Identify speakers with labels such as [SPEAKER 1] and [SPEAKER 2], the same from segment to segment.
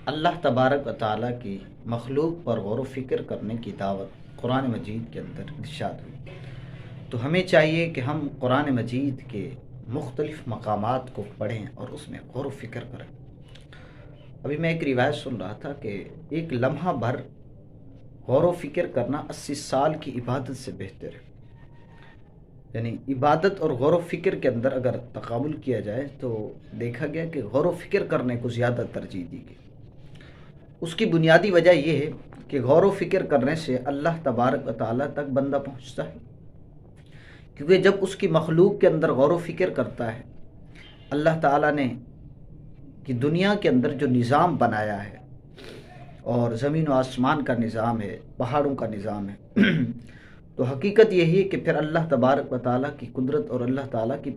[SPEAKER 1] اللہ تبارک و تعالیٰ کی مخلوق پر غور و فکر کرنے کی دعوت قرآن مجید کے اندر ارشاد ہوئی، تو ہمیں چاہیے کہ ہم قرآن مجید کے مختلف مقامات کو پڑھیں اور اس میں غور و فکر کریں۔ ابھی میں ایک روایت سن رہا تھا کہ ایک لمحہ بھر غور و فکر کرنا 80 سال کی عبادت سے بہتر ہے۔ یعنی عبادت اور غور و فکر کے اندر اگر تقابل کیا جائے تو دیکھا گیا کہ غور و فکر کرنے کو زیادہ ترجیح دی گئی۔ اس کی بنیادی وجہ یہ ہے کہ غور و فکر کرنے سے اللہ تبارک و تعالیٰ تک بندہ پہنچتا ہے، کیونکہ جب اس کی مخلوق کے اندر غور و فکر کرتا ہے، اللہ تعالیٰ نے کہ دنیا کے اندر جو نظام بنایا ہے اور زمین و آسمان کا نظام ہے، پہاڑوں کا نظام ہے، تو حقیقت یہی ہے کہ پھر اللہ تبارک و تعالیٰ کی قدرت اور اللہ تعالیٰ کی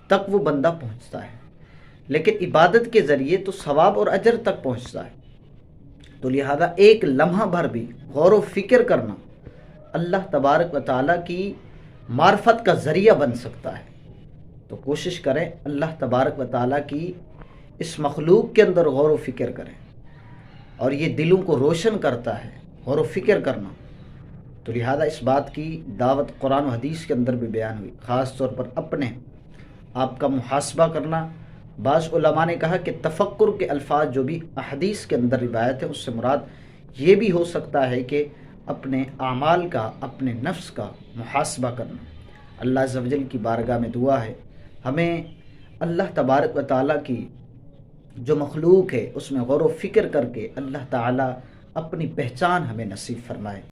[SPEAKER 1] تک وہ بندہ پہنچتا ہے، لیکن عبادت کے ذریعے تو ثواب اور اجر تک پہنچتا ہے۔ تو لہذا ایک لمحہ بھر بھی غور و فکر کرنا اللہ تبارک و تعالیٰ کی معرفت کا ذریعہ بن سکتا ہے۔ تو کوشش کریں اللہ تبارک و تعالیٰ کی اس مخلوق کے اندر غور و فکر کریں، اور یہ دلوں کو روشن کرتا ہے غور و فکر کرنا۔ تو لہذا اس بات کی دعوت قرآن و حدیث کے اندر بھی بیان ہوئی، خاص طور پر اپنے آپ کا محاسبہ کرنا۔ بعض علماء نے کہا کہ تفکر کے الفاظ جو بھی احادیث کے اندر روایت ہے، اس سے مراد یہ بھی ہو سکتا ہے کہ اپنے اعمال کا، اپنے نفس کا محاسبہ کرنا۔ اللہ عز و جل کی بارگاہ میں دعا ہے ہمیں اللہ تبارک و تعالیٰ کی جو مخلوق ہے اس میں غور و فکر کر کے اللہ تعالیٰ اپنی پہچان ہمیں نصیب فرمائے۔